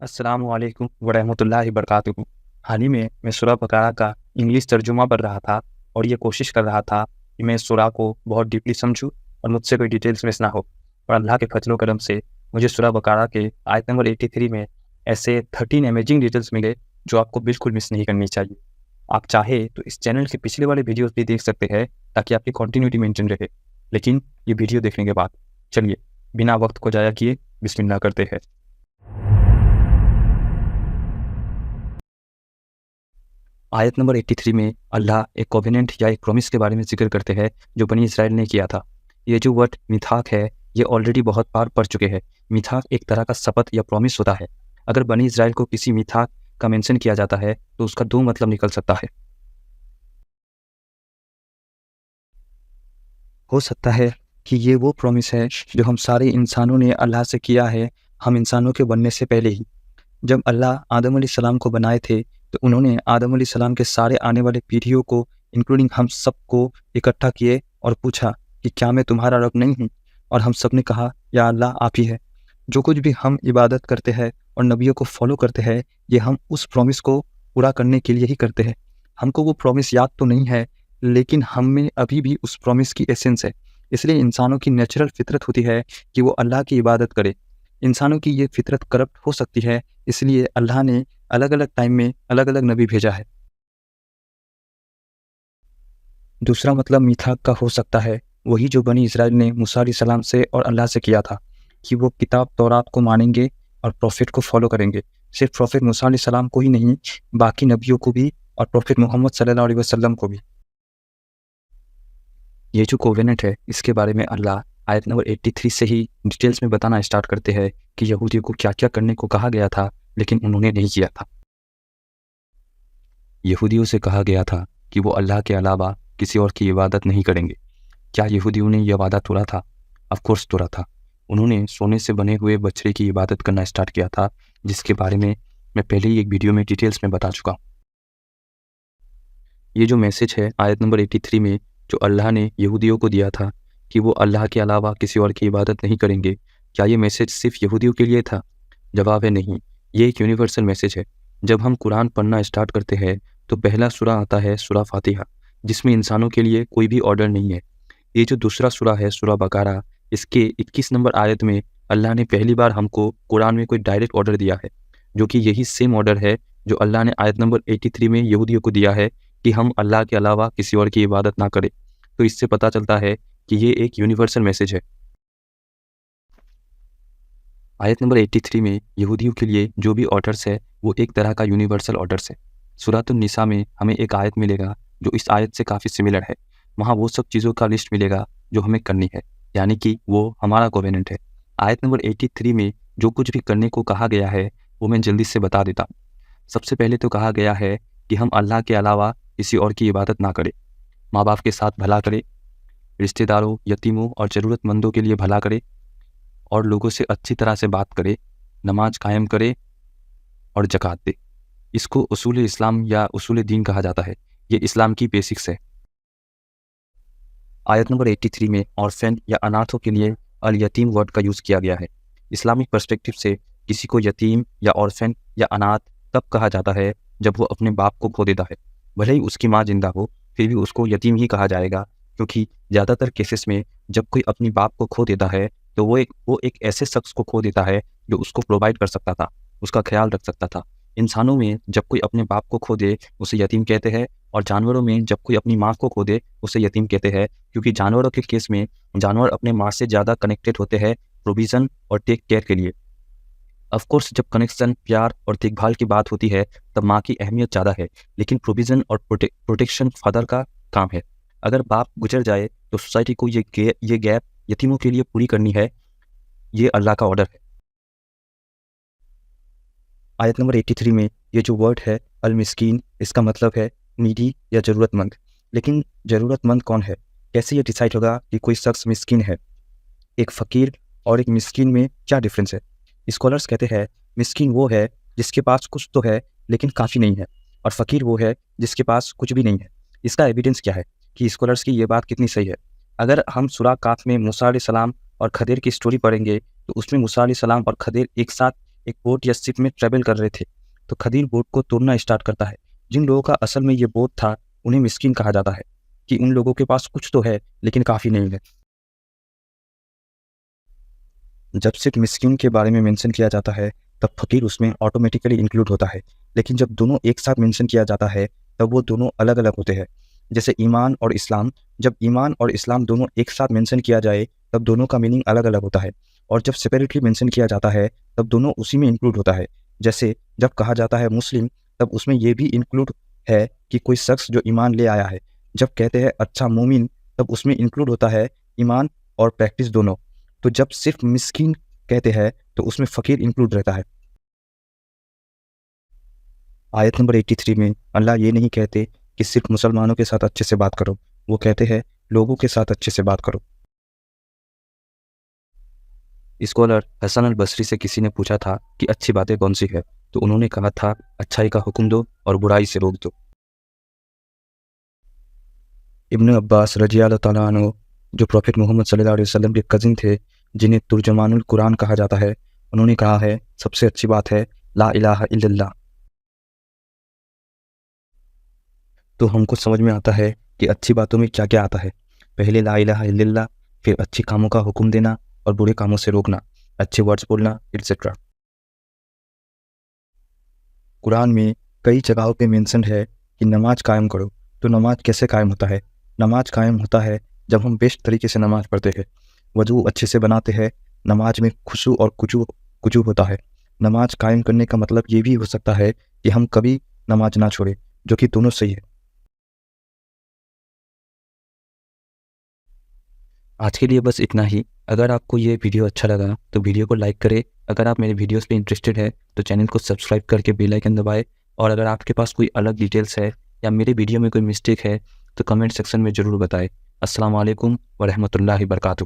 السلام علیکم ورحمۃ اللہ وبرکاتہ۔ حال ہی میں سورہ بقرہ کا انگلش ترجمہ پڑھ رہا تھا اور یہ کوشش کر رہا تھا کہ میں اس سورہ کو بہت ڈیپلی سمجھوں اور مجھ سے کوئی ڈیٹیلس مس نہ ہو، اور اللہ کے فضل و کرم سے مجھے سورہ بقرہ کے آیت نمبر 83 میں ایسے 13 امیجنگ ڈیٹیلس ملے جو آپ کو بالکل مس نہیں کرنی چاہیے۔ آپ چاہے تو اس چینل کے پچھلے والے ویڈیوز بھی دیکھ سکتے ہیں تاکہ آپ کی کنٹینیوٹی مینٹین رہے، لیکن یہ ویڈیو دیکھنے کے بعد چلیے بنا وقت کو ضائع کیے بسم اللہ کرتے ہیں۔ آیت نمبر 83 میں اللہ ایک کووننٹ یا ایک پرومس کے بارے میں ذکر کرتے ہیں جو بنی اسرائیل نے کیا تھا۔ یہ جو ورڈ میتھاق ہے یہ آلریڈی بہت بار پڑھ چکے ہیں۔ میتھاق ایک طرح کا شپت یا پرومس ہوتا ہے۔ اگر بنی اسرائیل کو کسی میتھاق کا مینشن کیا جاتا ہے تو اس کا دو مطلب نکل سکتا ہے۔ ہو سکتا ہے کہ یہ وہ پرومس ہے جو ہم سارے انسانوں نے اللہ سے کیا ہے، ہم انسانوں کے بننے سے پہلے ہی۔ جب اللہ آدم علیہ السلام کو بنائے تھے تو انہوں نے آدم علیہ السلام کے سارے آنے والے پیڑھیوں کو انکلوڈنگ ہم سب کو اکٹھا کیے اور پوچھا کہ کیا میں تمہارا رب نہیں ہوں؟ اور ہم سب نے کہا یا اللہ آپ ہی ہے۔ جو کچھ بھی ہم عبادت کرتے ہیں اور نبیوں کو فالو کرتے ہیں یہ ہم اس پرومس کو پورا کرنے کے لیے ہی کرتے ہیں۔ ہم کو وہ پرومس یاد تو نہیں ہے لیکن ہم میں ابھی بھی اس پرومس کی ایسنس ہے۔ اس لیے انسانوں کی نیچرل فطرت ہوتی ہے کہ وہ اللہ کی عبادت کرے۔ انسانوں کی یہ فطرت کرپٹ ہو سکتی ہے، اس لیے اللہ نے الگ الگ ٹائم میں الگ الگ نبی بھیجا ہے۔ دوسرا مطلب میتھاق کا ہو سکتا ہے وہی جو بنی اسرائیل نے موسیٰ علیہ السلام سے اور اللہ سے کیا تھا کہ وہ کتاب تورات کو مانیں گے اور پروفٹ کو فالو کریں گے۔ صرف پروفٹ موسیٰ علیہ السلام کو ہی نہیں، باقی نبیوں کو بھی اور پروفٹ محمد صلی اللہ علیہ وسلم کو بھی۔ یہ جو کووننٹ ہے اس کے بارے میں اللہ آیت نمبر 83 سے ہی ڈیٹیلز میں بتانا اسٹارٹ کرتے ہیں کہ یہودیوں کو کیا کیا کرنے کو کہا گیا تھا لیکن انہوں نے نہیں کیا تھا۔ یہودیوں سے کہا گیا تھا کہ وہ اللہ کے علاوہ کسی اور کی عبادت نہیں کریں گے۔ کیا یہودیوں نے یہ وعدہ توڑا تھا؟ آف کورس توڑا تھا۔ انہوں نے سونے سے بنے ہوئے بچڑے کی عبادت کرنا اسٹارٹ کیا تھا، جس کے بارے میں پہلے ہی ایک ویڈیو میں ڈیٹیلز میں بتا چکا ہوں۔ یہ جو میسج ہے آیت نمبر 83 میں جو اللہ نے یہودیوں کو دیا تھا کہ وہ اللہ کے علاوہ کسی اور کی عبادت نہیں کریں گے، کیا یہ میسج صرف یہودیوں کے لیے تھا؟ جواب ہے نہیں، یہ ایک یونیورسل میسج ہے۔ جب ہم قرآن پڑھنا اسٹارٹ کرتے ہیں تو پہلا سورہ آتا ہے سورہ فاتحہ، جس میں انسانوں کے لیے کوئی بھی آرڈر نہیں ہے۔ یہ جو دوسرا سورہ ہے سورہ بقرہ، اس کے 21 نمبر آیت میں اللہ نے پہلی بار ہم کو قرآن میں کوئی ڈائریکٹ آرڈر دیا ہے، جو کہ یہی سیم آرڈر ہے جو اللہ نے آیت نمبر 83 میں یہودیوں کو دیا ہے کہ ہم اللہ کے علاوہ کسی اور کی عبادت نہ کریں۔ تو اس سے پتہ چلتا ہے کہ یہ ایک یونیورسل میسج ہے۔ آیت نمبر 83 میں یہودیوں کے لیے جو بھی آرڈرس ہے وہ ایک طرح کا یونیورسل آرڈرس ہے۔ سورۃ النساء میں ہمیں ایک آیت ملے گا جو اس آیت سے کافی سملر ہے۔ وہاں وہ سب چیزوں کا لسٹ ملے گا جو ہمیں کرنی ہے، یعنی کہ وہ ہمارا کووننٹ ہے۔ آیت نمبر 83 میں جو کچھ بھی کرنے کو کہا گیا ہے وہ میں جلدی سے بتا دیتا ہوں۔ سب سے پہلے تو کہا گیا ہے کہ ہم اللہ کے علاوہ کسی اور کی عبادت نہ کریں، ماں باپ کے ساتھ بھلا کرے، رشتہ داروں، یتیموں اور ضرورت مندوں کے لیے بھلا کرے، اور لوگوں سے اچھی طرح سے بات کرے، نماز قائم کرے اور زکوٰۃ دے۔ اس کو اصول اسلام یا اصول دین کہا جاتا ہے۔ یہ اسلام کی بیسکس ہے۔ آیت نمبر 83 میں اورفین یا اناتھوں کے لیے الیتیم ورڈ کا یوز کیا گیا ہے۔ اسلامک پرسپیکٹو سے کسی کو یتیم یا اورفین یا اناتھ تب کہا جاتا ہے جب وہ اپنے باپ کو کھو دیتا ہے۔ بھلے ہی اس کی ماں زندہ ہو پھر بھی اس کو یتیم ہی کہا جائے گا، کیونکہ زیادہ تر کیسز میں جب کوئی اپنی باپ کو کھو دیتا ہے تو وہ ایک ایسے شخص کو کھو دیتا ہے جو اس کو پرووائڈ کر سکتا تھا، اس کا خیال رکھ سکتا تھا۔ انسانوں میں جب کوئی اپنے باپ کو کھو دے اسے یتیم کہتے ہیں، اور جانوروں میں جب کوئی اپنی ماں کو کھو دے اسے یتیم کہتے ہیں، کیونکہ جانوروں کے کیس میں جانور اپنے ماں سے زیادہ کنیکٹڈ ہوتے ہیں پروویژن اور ٹیک کیئر کے لیے۔ آف کورس جب کنیکشن، پیار اور دیکھ بھال کی بات ہوتی ہے تب ماں کی اہمیت زیادہ ہے، لیکن پروویژن اور پروٹیکشن فادر کا کام ہے۔ اگر باپ گزر جائے تو سوسائٹی کو یہ گیپ یتیموں کے لیے پوری کرنی ہے۔ یہ اللہ کا آرڈر ہے۔ آیت نمبر 83 میں یہ جو ورڈ ہے المسکین، اس کا مطلب ہے نیڈی یا ضرورت مند۔ لیکن ضرورت مند کون ہے؟ کیسے یہ ڈیسائیڈ ہوگا کہ کوئی شخص مسکین ہے؟ ایک فقیر اور ایک مسکین میں کیا ڈفرینس ہے؟ اسکالرس کہتے ہیں مسکین وہ ہے جس کے پاس کچھ تو ہے لیکن کافی نہیں ہے، اور فقیر وہ ہے جس کے پاس کچھ بھی نہیں ہے۔ اس کا ایویڈنس کیا ہے کہ اسکالرس کی یہ بات کتنی صحیح ہے؟ اگر ہم سورہ کاف میں موسیٰ علیہ السلام اور خضر کی سٹوری پڑھیں گے تو اس میں موسیٰ علیہ السلام اور خضر ایک ساتھ ایک بوٹ یا شپ میں ٹریول کر رہے تھے تو خدیر بوٹ کو توڑنا اسٹارٹ کرتا ہے. جن لوگوں کا اصل میں یہ بوٹ تھا انہیں مسکین کہا جاتا ہے کہ ان لوگوں کے پاس کچھ تو ہے لیکن کافی نہیں ہے. جب صرف مسکین کے بارے میں مینشن کیا جاتا ہے تب فقیر اس میں آٹومیٹیکلی انکلوڈ ہوتا ہے، لیکن جب دونوں ایک ساتھ مینشن کیا جاتا ہے تب وہ دونوں الگ الگ ہوتے ہیں. جیسے ایمان اور اسلام، جب ایمان اور اسلام دونوں ایک ساتھ مینشن کیا جائے تب دونوں کا میننگ الگ الگ ہوتا ہے، اور جب سپریٹلی مینشن کیا جاتا ہے تب دونوں اسی میں انکلوڈ ہوتا ہے. جیسے جب کہا جاتا ہے مسلم تب اس میں یہ بھی انکلوڈ ہے کہ کوئی شخص جو ایمان لے آیا ہے. جب کہتے ہیں اچھا مومن تب اس میں انکلوڈ ہوتا ہے ایمان اور پریکٹس دونوں. تو جب صرف مسکین کہتے ہیں تو اس میں فقیر انکلوڈ رہتا ہے. آیت نمبر 83 میں اللہ یہ نہیں کہتے کہ صرف مسلمانوں کے ساتھ اچھے سے بات کرو، وہ کہتے ہیں لوگوں کے ساتھ اچھے سے بات کرو. اسکالر حسن البصری سے کسی نے پوچھا تھا کہ اچھی باتیں کون سی ہے، تو انہوں نے کہا تھا اچھائی کا حکم دو اور برائی سے روک دو. ابن عباس رضی اللہ تعالیٰ عنہ جو پروفیٹ محمد صلی اللہ علیہ وسلم کے کزن تھے جنہیں ترجمان القرآن کہا جاتا ہے، انہوں نے کہا ہے سب سے اچھی بات ہے لا الہ الا اللہ. تو ہم کو سمجھ میں آتا ہے کہ اچھی باتوں میں کیا کیا آتا ہے. پہلے لا الہ الا اللہ، پھر اچھی کاموں کا حکم دینا اور برے کاموں سے روکنا، اچھے ورڈز بولنا ایٹسیٹرا. قرآن میں کئی جگہوں پہ مینشن ہے کہ نماز قائم کرو. تو نماز کیسے قائم ہوتا ہے؟ نماز قائم ہوتا ہے جب ہم بیسٹ طریقے سے نماز پڑھتے ہیں، وضو اچھے سے بناتے ہیں، نماز میں خشوع اور خضوع ہوتا ہے. نماز قائم کرنے کا مطلب یہ بھی ہو سکتا ہے کہ ہم کبھی نماز نہ چھوڑیں، جو کہ دونوں صحیح ہے. آج کے لیے بس اتنا ہی. اگر آپ کو یہ ویڈیو اچھا لگا تو ویڈیو کو لائک کرے. اگر آپ میرے ویڈیوز پہ انٹرسٹڈ ہے تو چینل کو سبسکرائب کر کے بیل آئکن دبائے. اور اگر آپ کے پاس کوئی الگ ڈیٹیلز ہے یا میرے ویڈیو میں کوئی مسٹیک ہے تو کمنٹ سیکشن میں ضرور بتائے. السلام علیکم ورحمۃ اللہ وبرکاتہ.